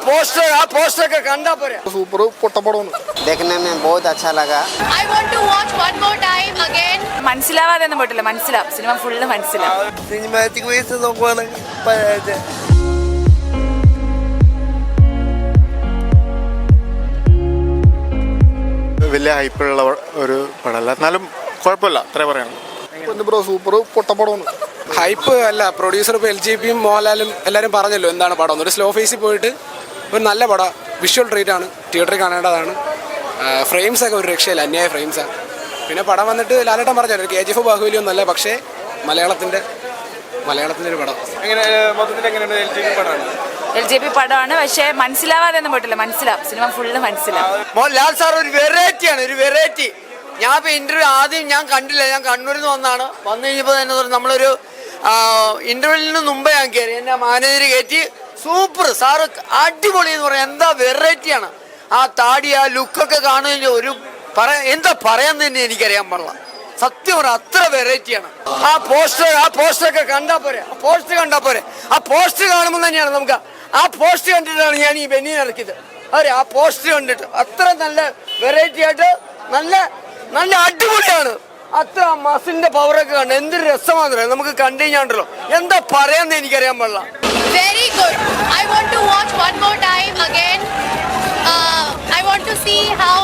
Poster का कंधा पर सुपर പൊട്ടപ്പടമാണ്. देखने में बहुत अच्छा लगा. I want to watch one more time again. മനസ്സിലാവാതെയൊന്നും പോയിട്ടില്ല, മനസ്സിലാവും. സിനിമ ഫുള്ള് മനസ്സിലാവും. സിനിമാറ്റിക് വേസ് നോക്കുവാണെങ്കിൽ പഴയ വലിയ ഹൈപ്പുള്ള ഒരു പടമല്ല, എന്നാലും കുഴപ്പമില്ല, അത്രേ പറയാനുള്ളൂ. ബ്രോ സൂപ്പർ പൊട്ടപ്പടമാണ്. ഹൈപ്പ് അല്ല, പ്രൊഡ്യൂസർ ഇപ്പോൾ LJPയും മോഹൻലാലും എല്ലാവരും പറഞ്ഞല്ലോ എന്താണ് പടം. ഒരു സ്ലോ ഫേസിൽ പോയിട്ട് ഒരു നല്ല പടം, വിഷ്വൽ ട്രീറ്റ് ആണ്, തിയേറ്ററിൽ കാണേണ്ടതാണ്. ഫ്രെയിംസ് ഒക്കെ ഒരു രക്ഷയില്ല, അന്യായ ഫ്രെയിംസാണ്. പിന്നെ പടം വന്നിട്ട് ലാലേട്ടൻ പറഞ്ഞല്ലോ KGF ബാഹുബലി ഒന്നല്ല, പക്ഷേ മലയാളത്തിൻ്റെ ഒരു പടം. LJP പടമാണ്, പക്ഷേ മനസ്സിലാവാതെയൊന്നും പോയിട്ടില്ല, മനസ്സിലാവും. സിനിമ ഫുള്ള് മനസ്സിലാവും. മോഹൻലാൽ സാർ ഒരു വെറൈറ്റിയാണ്, ഒരു വെറൈറ്റി. ഞാൻ ഇപ്പോൾ ഇൻ്റർവ്യൂ ആദ്യം ഞാൻ കണ്ടില്ല, ഞാൻ കണ്ണൂരിൽ നിന്ന് വന്നാണ്. വന്നു കഴിഞ്ഞപ്പോൾ തന്നെ നമ്മളൊരു ഇൻ്റർവ്യൂവിന് മുമ്പേ ഞാൻ കയറി, എന്നെ മാനേജർ കയറ്റി സൂപ്പർ സാറ് അടിപൊളി എന്ന് പറയാം. എന്താ വെറൈറ്റിയാണ് ആ താടി, ആ ലുക്കൊക്കെ കാണുന്നതിന് ഒരു എന്താ പറയാൻ തന്നെ എനിക്കറിയാൻ പാടില്ല. സത്യം പറയാം, അത്ര വെറൈറ്റിയാണ്. ആ പോസ്റ്ററൊക്കെ കണ്ടാൽ പോരെ, ആ പോസ്റ്റർ കാണുമ്പോൾ തന്നെയാണ് നമുക്ക് ആ പോസ്റ്റർ കണ്ടിട്ടാണ് ഞാൻ ഈ ബെന്നിനെ ഇറക്കിയത്. ആ പോസ്റ്റർ കണ്ടിട്ട് അത്ര നല്ല വെറൈറ്റി ആയിട്ട് നല്ല അടിപൊളിയാണ്. അത്ര മസിന്റെ പവറൊക്കെ കണ്ട് എന്തൊരു രസമാണെന്നറിയാം. നമുക്ക് കണ്ടു കഴിഞ്ഞാണ്ടല്ലോ എന്താ പറയാന്ന് എനിക്കറിയാൻ പാടില്ല. Very good. I want to watch one more time again. I want to see how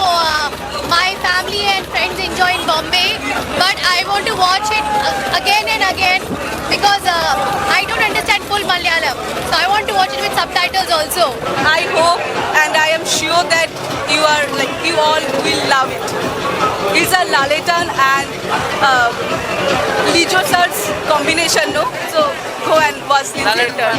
my family and friends enjoy in Bombay, but I want to watch it again and again because I don't understand full Malayalam, so I want to watch it with subtitles also. I hope and I am sure that you all will love it. It's a Laletan and Lijo sir's combination, no? So go and watch Laletan.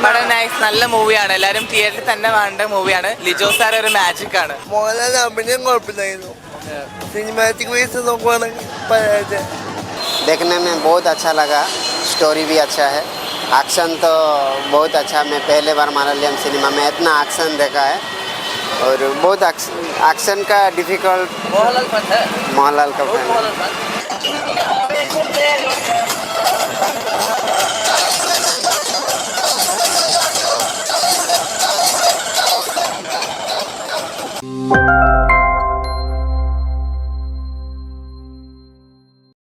വളരെ nice, നല്ല മൂവിയാണ്. എല്ലാവരും തിയേറ്ററിൽ തന്നെ കാണേണ്ട മൂവിയാണ്. Lijo sir ഒരു magic ആണ്. മോഹൻലാൽ അഭിനയം കുഴപ്പമില്ലായിരുന്നു. സിനിമാറ്റിക് വേസ് നോക്കുവാണെങ്കിൽ പഴയ देखने में बहुत अच्छा लगा. स्टोरी भी अच्छा है. एक्शन तो बहुत अच्छा. मैं पहले बार मलयालम सिनेमा में इतना एक्शन देखा है और बहुत एक्शन का डिफिकल्ट. मोहनलाल का फैन.